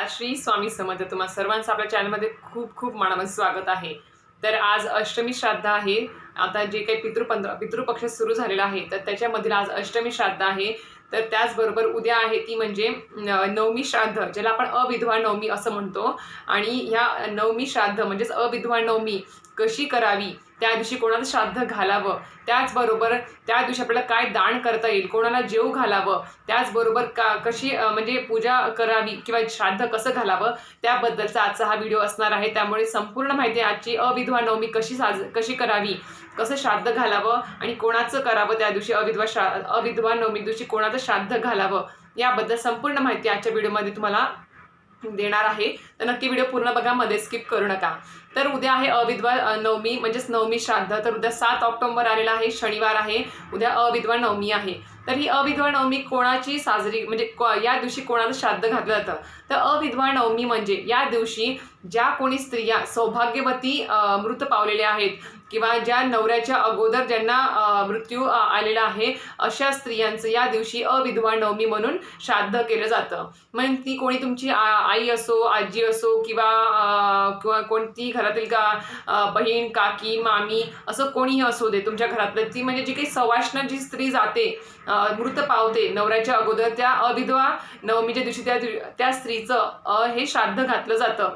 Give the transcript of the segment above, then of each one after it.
नमस्कार. श्री स्वामी समर्थ. तुम्हा सर्वांचं आपल्या चॅनलमध्ये खूप खूप मनापासून स्वागत आहे. तर आज अष्टमी श्राद्ध आहे. आता जे काही पितृपक्ष सुरू झालेला आहे तर त्याच्यामधील आज अष्टमी श्राद्ध आहे. तर त्याचबरोबर उद्या आहे ती म्हणजे नवमी श्राद्ध, ज्याला आपण अविधवा नवमी असं म्हणतो. आणि ह्या नवमी श्राद्ध म्हणजेच अविधवा नवमी कशी करावी, त्या दिवशी कोणाचं श्राद्ध घालावं, त्याचबरोबर त्या दिवशी आपल्याला काय दान करता येईल, कोणाला जेव घालावं, त्याचबरोबर कशी म्हणजे पूजा करावी किंवा श्राद्ध कसं घालावं, त्याबद्दलचा आजचा हा व्हिडिओ असणार आहे. त्यामुळे संपूर्ण माहिती आजची अविधवा नवमी कशी करावी, कसं श्राद्ध घालावं आणि कोणाचं करावं, त्या दिवशी अविधवा नवमी दिवशी कोणाचं श्राद्ध घालावं, याबद्दल संपूर्ण माहिती आजच्या व्हिडिओमध्ये तुम्हाला देणार आहे. तर नक्की व्हिडिओ पूर्ण बघा, मध्ये स्किप करू नका. तर उद्या आहे अविधवा नवमी म्हणजेच नवमी श्राद्ध. तर उद्या 7 ऑक्टोबर आलेला आहे, शनिवार आहे. उद्या अविधवा नवमी आहे. तर ही अविधवा नवमी कोणाची साजरी म्हणजे या दिवशी कोणाचं श्राद्ध घातलं जातं. तर अविधवा नवमी म्हणजे या दिवशी ज्या कोणी स्त्रिया सौभाग्यवती मृत पावलेल्या आहेत किंवा ज्या नवऱ्याच्या अगोदर ज्यांना मृत्यू आलेला आहे, अशा स्त्रियांचं या दिवशी अविधवा नवमी म्हणून श्राद्ध केलं जातं. म्हणजे ती कोणी तुमची आई असो, आजी असो किंवा कोणती घरातील बहीण, काकी, मामी असं कोणीही असू दे तुमच्या घरातलं, ती म्हणजे जी काही सवाष्ण जी स्त्री जाते, मृत पावते नवऱ्याच्या अगोदर, त्या अविधवा नवमीच्या दिवशी त्या स्त्रीचं हे श्राद्ध घातलं जातं.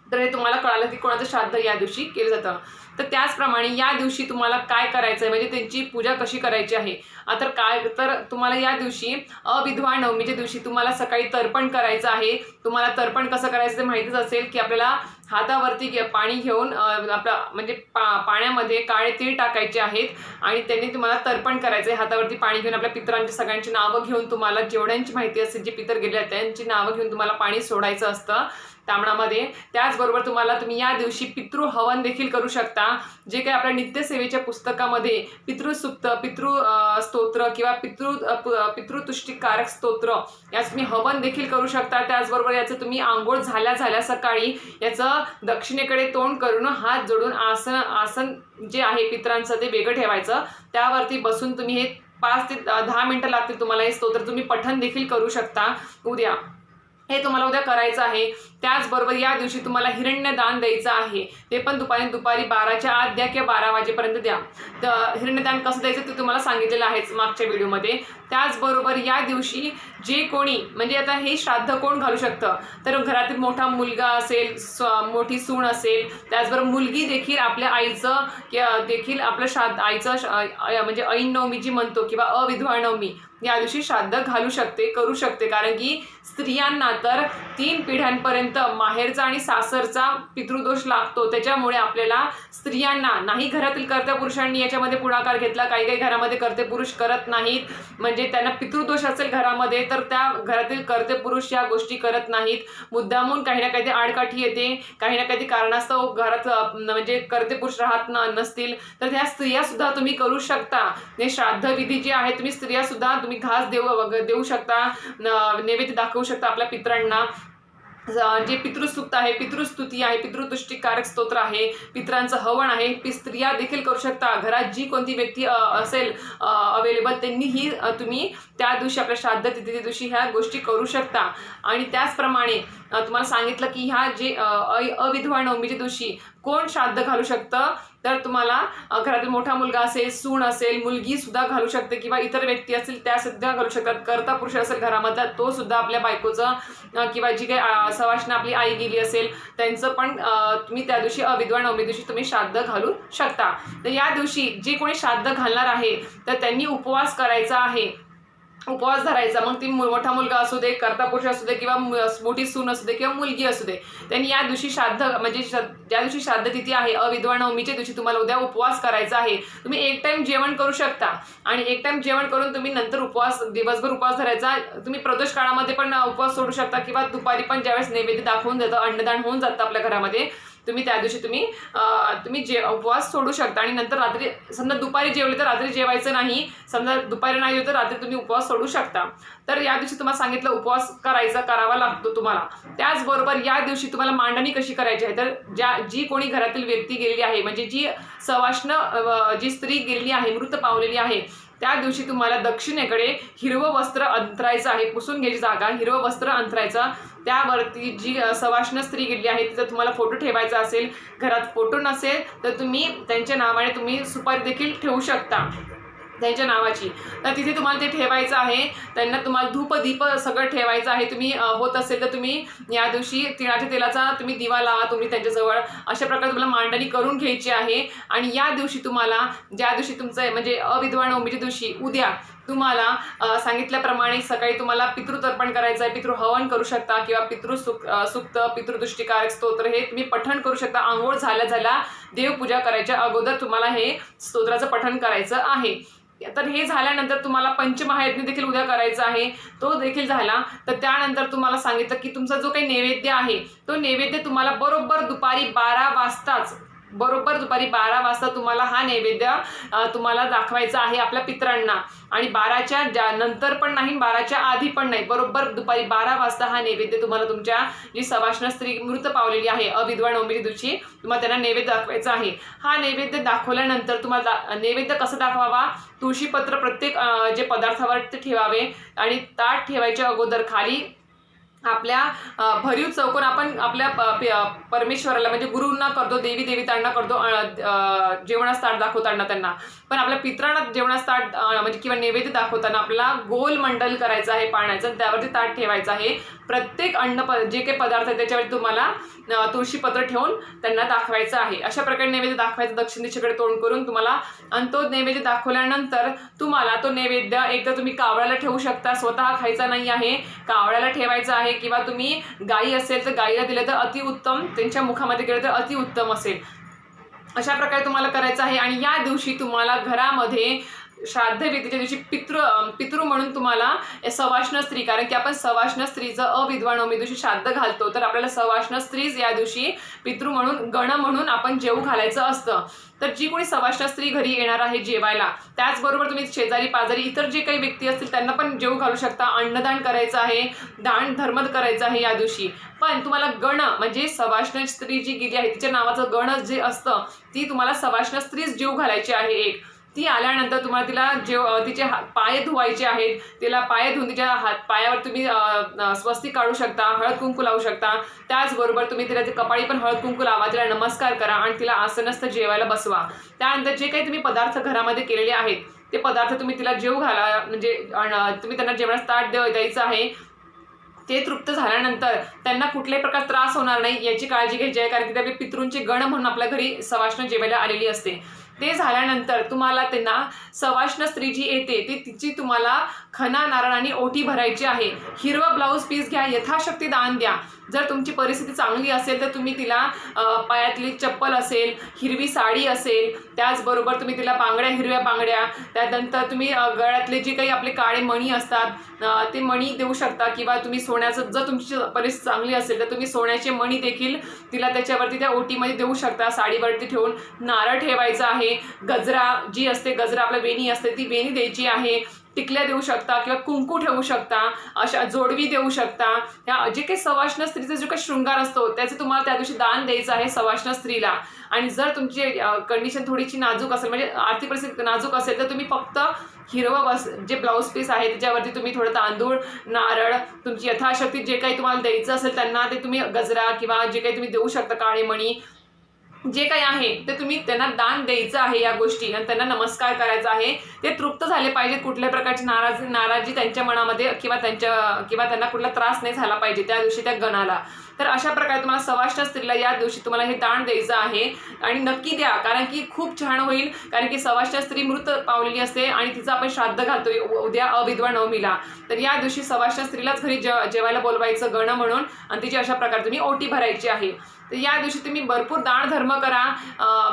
तर हे तुम्हाला कळालं की कोणाचं श्राद्ध या दिवशी केलं जातं. तर त्याचप्रमाणे या दिवशी तुम्हाला काय करायचं आहे, म्हणजे त्यांची पूजा कशी करायची आहे. तर तुम्हाला या दिवशी अविधवा नवमीच्या दिवशी तुम्हाला सकाळी तर्पण करायचं आहे. तुम्हाला तर्पण कसं करायचं ते माहितीच असेल की आपल्याला हातावरती पाणी घेऊन म्हणजे पाण्यामध्ये काळे तीळ टाकायचे आहेत आणि त्यांनी तुम्हाला तर्पण करायचं आहे. हातावरती पाणी घेऊन आपल्या पितरांची सगळ्यांची नावं घेऊन, तुम्हाला जेवढ्यांची माहिती असेल जे पितर गेले आहेत त्यांची नावं घेऊन तुम्हाला पाणी सोडायचं असतं तांबणामध्ये. त्याचबरोबर तुम्ही या दिवशी पितृ हवन देखील करू शकता. जे काही आपल्या नित्यसेवेच्या पुस्तकामध्ये पितृसूक्त, स्तोत्र किंवा पितृतुष्टीकारक स्तोत्र याचं तुम्ही हवन देखील करू शकता. त्याचबरोबर याचं तुम्ही आंघोळ झाल्या सकाळी याचं दक्षिणेकडे तोंड करून हात जोडून आसन जे आहे पितरांचं ते वेगळं ठेवायचं. त्यावरती बसून तुम्ही हे 5 ते 10 मिनिटं लागतील तुम्हाला हे स्तोत्र तुम्ही पठण देखील करू शकता उद्या. हे तुम्हाला उद्या करायचं आहे. त्याचबरोबर या दिवशी तुम्हाला हिरण्यदान द्यायचं आहे. ते पण दुपारी 12च्या आत द्या किंवा 12 वाजेपर्यंत द्या. तर हिरण्यदान कसं द्यायचं ते तुम्हाला सांगितलेलं आहेच मागच्या व्हिडिओमध्ये. त्याचबरोबर या दिवशी जे कोणी म्हणजे आता हे श्राद्ध कोण घालू शकतं, तर घरातील मोठा मुलगा असेल, मोठी सून असेल, त्याचबरोबर मुलगी देखील आपल्या आईचं देखील आपलं आईचं म्हणजे ऐन नवमी जी म्हणतो किंवा अविधवा नवमी या दिवशी श्राद्ध घालू शकते, करू शकते. कारण की स्त्रियांना तर 3 पिढ्यांपर्यंत माहेरचा आणि सासरचा पितृदोष लागतो. त्याच्यामुळे आपल्याला स्त्रियांना नाही, घरातील कर्ते पुरुषांनी याच्यामध्ये पुढाकार घेतला. काही घरामध्ये कर्ते पुरुष करत नाहीत, म्हणजे त्यांना पितृदोष असेल घरामध्ये तर त्या घरातील कर्ते पुरुष या गोष्टी करत नाहीत. मुद्दामून काही ना काही आडकाठी येते, काही ना काही कारणास्तव घरात म्हणजे कर्ते पुरुष राहत नसतील तर त्या स्त्रिया सुद्धा तुम्ही करू शकता. हे श्राद्ध विधी जे आहे तुम्ही स्त्रिया सुद्धा तुम्ही घास देऊ शकता, नैवेद्य दाखवू शकता आपल्या पितरांना. जे पितृसूक्त आहे, पितृस्तुती आहे, पितृतुष्टीकारक स्तोत्र आहे, पितरांचं हवन आहे, स्त्रिया देखील करू शकता. घरात जी कोणती व्यक्ती असेल अवेलेबल त्यांनीही तुम्ही त्या दिवशी आपल्या श्राद्ध तिथी दिवशी ह्या गोष्टी करू शकता. आणि त्याचप्रमाणे तुम्हाला सांगितलं की ह्या जे अविधवा नवमीच्या दिवशी कोण श्राद्ध घालू शकतं, तर तुम्हाला घरातील मोठा मुलगा असेल, सून असेल, मुलगी सुद्धा घालू शकते किंवा इतर व्यक्ती असतील त्या सुद्धा घालू शकतात. कर्ता पुरुष असेल घरामधला तो सुद्धा आपल्या बायकोचं किंवा जी काही सवाष्ण आपली आई गेली असेल त्यांचं पण तुम्ही त्या दिवशी अविधवा नवमी दिवशी तुम्ही श्राद्ध घालू शकता. तर या दिवशी जे कोणी श्राद्ध घालणार आहे तर त्यांनी उपवास करायचा आहे, उपवास धरायचा. मग ती मोठा मुलगा असू दे, कर्ता पुरुष असू दे किंवा मोठी सून असू दे किंवा मुलगी असू दे, त्यांनी या दिवशी श्राद्ध म्हणजे ज्या दिवशी श्राद्ध तिथी आहे अविधवा नवमीच्या दिवशी तुम्हाला उद्या उपवास करायचा आहे. तुम्ही एक टाइम जेवण करू शकता आणि एक टाइम जेवण करून तुम्ही नंतर दिवसभर उपवास धरायचा. तुम्ही प्रदोष काळामध्ये पण उपवास सोडू शकता किंवा दुपारी पण ज्यावेळेस नैवेद्य दाखवून जातं, अन्नदान होऊन जातं आपल्या घरामध्ये, तुम्ही त्या दिवशी तुम्ही उपवास सोडू शकता. आणि नंतर रात्री समजा दुपारी जेवले तर रात्री जेवायचं नाही, समजा दुपारी नाही जेवलं तर रात्री तुम्ही उपवास सोडू शकता. तर या दिवशी तुम्हाला सांगितलं उपवास करावा लागतो तुम्हाला. त्याचबरोबर या दिवशी तुम्हाला मांडणी कशी करायची आहे, तर जी कोणी घरातील व्यक्ती गेलेली आहे म्हणजे जी सवाष्ण जी स्त्री गेलेली आहे, मृत पावलेली आहे, त्या दिवशी तुम्हाला दक्षिणेकडे हिरवं वस्त्र अंतरायचं आहे. पुसून घ्यायची जागा, हिरवं वस्त्र अंतरायचं. त्यावरती जी सवाष्ण स्त्री गेली आहे तिचा तुम्हाला फोटो ठेवायचा असेल, घरात फोटो नसेल तर तुम्ही त्यांच्या नावाने तुम्ही सुपारी देखील ठेवू शकता त्यांच्या नावाची, तर तिथे तुम्हाला ते ठेवायचं आहे. त्यांना तुम्हाला धूप दीप सगळं ठेवायचं आहे. तुम्ही होत असेल तर तुम्ही या दिवशी तिळाच्या तेलाचा तुम्ही दिवा लावा तुम्ही त्यांच्याजवळ. अशा प्रकारे तुम्हाला मांडणी करून घ्यायची आहे. आणि या दिवशी तुम्हाला, ज्या दिवशी तुमचं म्हणजे अविधवा नवमीच्या दिवशी उद्या तुम्हाला सांगितल्याप्रमाणे सकाळी तुम्हाला पितृतर्पण करायचं आहे, पितृहवन करू शकता किंवा सुक्त पितृदृष्टिकारक स्तोत्र हे तुम्ही पठण करू शकता. आंघोळ झाल्या देवपूजा करायच्या अगोदर तुम्हाला हे स्तोत्राचं पठण करायचं आहे. तर हे झाल्यानंतर तुम्हाला पंचमहायज्ञ देखील उद्या करायचा आहे. तो देखील झाला तर त्यानंतर तुम्हाला सांगितलं की तुमचा जो काही नैवेद्य आहे तो नैवेद्य तुम्हाला बरोबर दुपारी 12 वाजता तुम्हाला हा नैवेद्य तुम्हाला दाखवायचा आहे आपल्या पितरांना. आणि 12च्या नंतर पण नाही, 12च्या आधी पण नाही, बरोबर दुपारी 12 वाजता हा नैवेद्य तुम्हाला तुमच्या जी सवाष्ण स्त्री मृत पावलेली आहे अविधवा नवमीच्या दिवशी तुम्हाला त्यांना नैवेद्य दाखवायचा आहे. हा नैवेद्य दाखवल्यानंतर तुम्हाला नैवेद्य कसं दाखवावा, तुळशीपत्र प्रत्येक जे पदार्थावर ते ठेवावे. आणि ताट ठेवायच्या अगोदर खाली आपल्या भरीव चौकोन आपण आपल्या परमेश्वराला म्हणजे गुरूंना करतो, देवी देवतांना करतो जेवणास ताट दाखवताना त्यांना, पण आपल्या पितरांना जेवणास ताट म्हणजे किंवा नैवेद्य दाखवताना आपल्याला गोल मंडल करायचं आहे पाण्याचं आणि त्यावरती ताट ठेवायचं आहे. प्रत्येक जे काही पदार्थ आहे त्याच्यावरती तुम्हाला तुळशीपत्र ठेवून त्यांना दाखवायचं आहे. अशा प्रकारे नैवेद्य दाखवायचं दक्षिण दिशेकडे तोंड करून तुम्हाला. आणि तो नैवेद्य दाखवल्यानंतर तुम्हाला तो नैवेद्य एकदा तुम्ही कावळ्याला ठेवू शकता, स्वतः खायचा नाही आहे, कावळ्याला ठेवायचा आहे किंवा तुम्ही गाई असेल तर गाईला दिलं तर अतिउत्तम, त्यांच्या मुखामध्ये गेलं तर अतिउत्तम असेल. अशा प्रकारे तुम्हाला करायचं आहे. आणि या दिवशी तुम्हाला घरामध्ये श्राद्ध विधीच्या दिवशी पितृ म्हणून तुम्हाला सवाष्ण स्त्री, कारण की आपण सवाष्ण स्त्रीचं अविधवा नवमी दिवशी श्राद्ध घालतो, तर आपल्याला सवाष्ण स्त्रीच या दिवशी पितृ म्हणून गण म्हणून आपण जेवू घालायचं असतं. तर जी कोणी सवाष्ण स्त्री घरी येणार आहे जेवायला, त्याचबरोबर तुम्ही शेजारी पाजारी इतर जे काही व्यक्ती असतील त्यांना पण जेवू घालू शकता. अन्नदान करायचं आहे, दान धर्म करायचं आहे या दिवशी. पण तुम्हाला गण म्हणजे सवाष्ण स्त्री जी गेली आहे तिच्या नावाचं गण जे असतं ती तुम्हाला सवाष्ण स्त्रीच जेवू घालायची आहे एक. ती आल्यानंतर तुम्हाला तिला तिचे पाय धुवायचे आहेत, तिला पाय धुवून तिच्या पायावर तुम्ही स्वस्तिक काढू शकता, हळद कुंकू लावू शकता. त्याचबरोबर तुम्ही तिला कपाळी पण हळद कुंकू लावा, तिला नमस्कार करा आणि तिला आसनस्थ जेवायला बसवा. त्यानंतर जे काही तुम्ही पदार्थ घरामध्ये केलेले आहेत ते पदार्थ तुम्ही तिला जेवू घाला, म्हणजे तुम्ही त्यांना जेवणास ताट द्यायचं आहे. ते तृप्त झाल्यानंतर त्यांना कुठल्याही प्रकार त्रास होणार नाही याची काळजी घ्यायची आहे, कारण की त्या पितृंची गण म्हणून आपल्या घरी सवाष्ण जेवायला आलेली असते. ते झाल्यानंतर तुम्हाला त्यांना सवाष्ण स्त्री जी येते ती तिची तुम्हाला खना नारळाने ओटी भरायची आहे. हिरवं ब्लाऊज पीस घ्या, यथाशक्ती दान द्या. जर तुमची परिस्थिती चांगली असेल तर तुम्ही तिला पायातली चप्पल असेल, हिरवी साडी असेल, त्याचबरोबर तुम्ही तिला बांगड्या, हिरव्या बांगड्या, त्यानंतर तुम्ही गळ्यातले जे काही आपले काळे मणी असतात ते मणी देऊ शकता. किंवा तुम्ही सोन्याचं, जर तुमची परिस्थिती चांगली असेल तर तुम्ही सोन्याचे मणी देखील तिला त्याच्यावरती त्या ओटीमध्ये देऊ शकता. साडीवरती ठेवून नारळ ठेवायचा आहे. गजरा जी असते, गजरा आपल्या वेणी असते ती वेणी द्यायची आहे. टिकल्या देऊ शकता किंवा कुंकू ठेवू शकता, अशा जोडवी देऊ शकता. या जे काही सवाष्ण स्त्रीचा जो काही शृंगार असतो त्याचं तुम्हाला त्या दिवशी दान द्यायचं आहे सवाष्ण स्त्रीला. आणि जर तुमची कंडिशन थोडीशी नाजूक असेल, म्हणजे आर्थिक परिस्थिती नाजूक असेल, तर तुम्ही फक्त हिरवं जे ब्लाऊज पीस आहे त्याच्यावरती तुम्ही थोडं तांदूळ, नारळ, तुमची यथाशक्ती जे काही तुम्हाला द्यायचं असेल त्यांना ते तुम्ही गजरा किंवा जे काही तुम्ही देऊ शकता, काळे मणी जे काही आहे ते तुम्ही त्यांना दान द्यायचं आहे या गोष्टी. आणि त्यांना नमस्कार करायचा आहे. ते तृप्त झाले पाहिजेत, कुठल्या प्रकारची नाराजी त्यांच्या मनामध्ये किंवा त्यांना कुठला त्रास नाही झाला पाहिजे त्या दिवशी त्या गणाला. तर अशा प्रकारे तुम्हाला सवाष्ण स्त्रीला या दिवशी तुम्हाला हे दान द्यायचं आहे. आणि नक्की द्या, कारण की खूप छान होईल. कारण की सवाष्ण स्त्री मृत पावलेली असते आणि तिचं आपण श्राद्ध घालतोय उद्या अविधवा नवमीला. तर या दिवशी सवाष्ण स्त्रीलाच घरी जेवायला बोलवायचं गण म्हणून आणि तिची अशा प्रकारे तुम्ही ओटी भरायची आहे. तर या दिवशी तुम्ही भरपूर दान धर्म करा.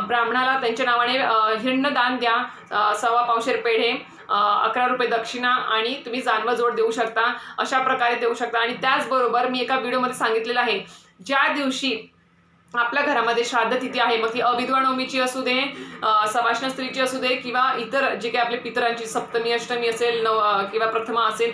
ब्राह्मणाला त्यांच्या नावाने हिरण्य दान द्या, 1.25 पावशेर पेढे, 11 रुपये दक्षिणा आणि तुम्ही जानवं जोड देऊ शकता. अशा प्रकारे देऊ शकता. आणि त्याचबरोबर मी एका व्हिडिओमध्ये सांगितलेलं आहे, ज्या दिवशी आपल्या घरामध्ये श्राद्ध तिथी आहे, मग ती अविधवा नवमीची असू दे, सवाष्ण स्त्रीची असू दे किंवा इतर जे काही आपल्या पितरांची सप्तमी अष्टमी असेल किंवा प्रथमा असेल,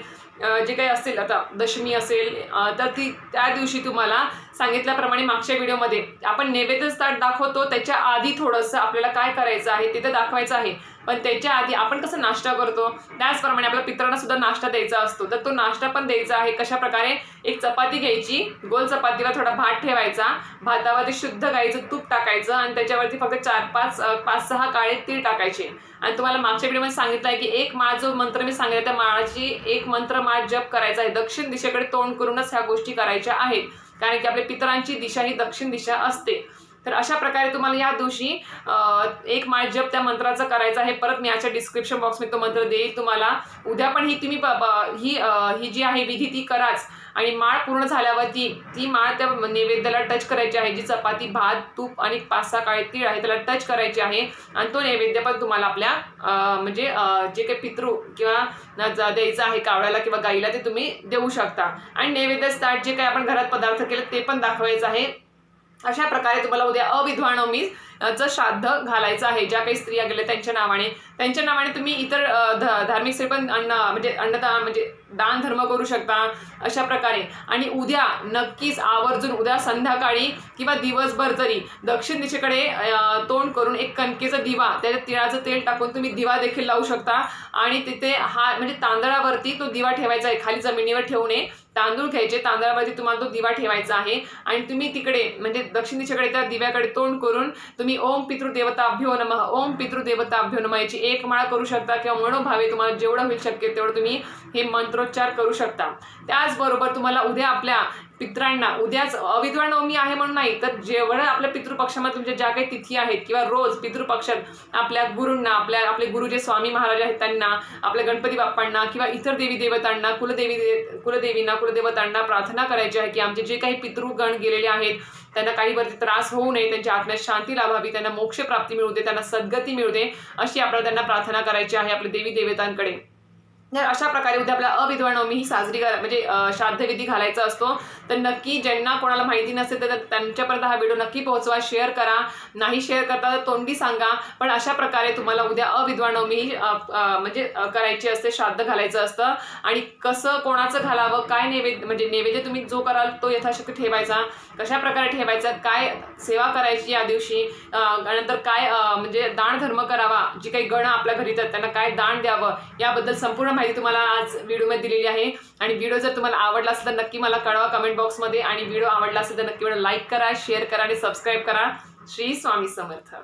जे काही असेल, आता दशमी असेल, तर त्या दिवशी तुम्हाला सांगितल्याप्रमाणे मागच्या व्हिडिओमध्ये आपण नैवेद्य ताट दाखवतो त्याच्या आधी थोडंसं आपल्याला काय करायचं आहे तिथे दाखवायचं आहे. पण त्याच्या आधी आपण कसं नाश्ता करतो त्याचप्रमाणे आपल्या पितरांना सुद्धा नाश्ता द्यायचा असतो. तर तो नाश्ता पण द्यायचा आहे. कशा प्रकारे, एक चपाती घ्यायची, गोल चपातीवर थोडा भात ठेवायचा, भातावरती शुद्ध गाईचं तूप टाकायचं आणि त्याच्यावरती फक्त 5-6 काळे तीळ टाकायचे. आणि तुम्हाला मागच्या व्हिडिओमध्ये सांगितलं आहे की एक माळ जो मंत्र मी सांगितला त्या माळाची एक मंत्र माळ जप करायचा आहे. दक्षिण दिशेकडे तोंड करूनच ह्या गोष्टी करायच्या आहेत, कारण की आपल्या पितरांची दिशा ही दक्षिण दिशा असते. तर अशा प्रकारे तुम्हाला या दिवशी एक माळ जप त्या मंत्राचा करायचा आहे. परत मी याच्या डिस्क्रिप्शन बॉक्समध्ये तो मंत्र देईल तुम्हाला. उद्या पण ही तुम्ही ही जी आहे विधी ती कराच. आणि माळ पूर्ण झाल्यावरती ती माळ त्या नैवेद्याला टच करायची आहे. जी चपाती, भात, तूप आणि 5-6 काळे तीळ आहे त्याला टच करायची आहे. आणि तो नैवेद्य पण तुम्हाला आपल्या म्हणजे जे काही पितृ किंवा द्यायचं आहे कावळ्याला किंवा गाईला ते तुम्ही देऊ शकता. आणि नैवेद्य स्टार्ट जे काही आपण घरात पदार्थ केले ते पण दाखवायचं आहे. अशा प्रकारे तुम्हाला उद्या अविधवा नवमीचं श्राद्ध घालायचं आहे. ज्या काही स्त्रिया गेल्या त्यांच्या नावाने तुम्ही इतर धार्मिक स्त्री पण अन्नदान म्हणजे दान धर्म करू शकता अशा प्रकारे. आणि उद्या नक्कीच आवर्जून उद्या संध्याकाळी किंवा दिवसभर जरी दक्षिण दिशेकडे तोंड करून एक कणकेचा दिवा, त्याच्यात तिळाचं तेल टाकून तुम्ही दिवा देखील लावू शकता. आणि तिथे म्हणजे तांदळावरती तो दिवा ठेवायचा आहे, खाली जमिनीवर ठेवू नये. तांदूळ घ्यायचे, तांदळावरती तुम्हाला तो दिवा ठेवायचा आहे. आणि तुम्ही तिकडे म्हणजे दक्षिण दिशेकडे त्या दिव्याकडे तोंड करून तुम्ही ओम पितृदेवताभ्यो नमः, ओम पितृदेवताभ्यो नमः याची एक माळ करू शकता. किंवा मनोभावे तुम्हाला जेवढं होईल शक्य तेवढं तुम्ही हे मंत्रोच्चार करू शकता. त्याचबरोबर तुम्हाला उद्या आपल्या पितरांना, उद्याच अविधवा नवमी आहे म्हणून नाही, तर जेवढं आपल्या पितृपक्षामध्ये तुमच्या ज्या काही तिथी आहेत किंवा रोज पितृपक्षात आपल्या गुरूंना, आपले गुरु जे स्वामी महाराज आहेत त्यांना, आपल्या गणपती बाप्पांना किंवा इतर देवी देवतांना, कुलदेवींना, कुलदेवतांना प्रार्थना करायची आहे की आमचे जे काही पितृगण गेलेले आहेत त्यांना काही वरती त्रास होऊ नये, त्यांच्या आत्म्यात शांती लाभावी, त्यांना मोक्ष प्राप्ती मिळू दे, त्यांना सद्गती मिळू दे, अशी आपल्याला त्यांना प्रार्थना करायची आहे आपल्या देवी देवतांकडे. तर अशा प्रकारे उद्या आपल्या अविधवा नवमी ही साजरी म्हणजे श्राद्धविधी घालायचा असतो. तर नक्की ज्यांना कोणाला माहिती नसेल तर त्यांच्यापर्यंत हा व्हिडिओ नक्की पोहोचवा, शेअर करा. नाही शेअर करता तर तोंडी सांगा. पण अशा प्रकारे तुम्हाला उद्या अविधवा नवमी ही म्हणजे करायची असते, श्राद्ध घालायचं असतं. आणि कसं कोणाचं घालावं, काय नैवेद्य तुम्ही जो कराल तो यथाशक्ती ठेवायचा, कशा प्रकारे ठेवायचा, काय सेवा करायची या दिवशी, नंतर काय म्हणजे दान धर्म करावा, जी काही गण आपल्या घरी येतात त्यांना काय दान द्यावं, याबद्दल संपूर्ण माहिती तुम्हाला आज व्हिडिओमध्ये दिलेली आहे. आणि व्हिडिओ जर तुम्हाला आवडला असेल तर नक्की मला कळवा कमेंट बॉक्समध्ये. आणि व्हिडिओ आवडला असेल तर नक्की मला लाईक करा, शेअर करा आणि सबस्क्राईब करा. श्री स्वामी समर्थ.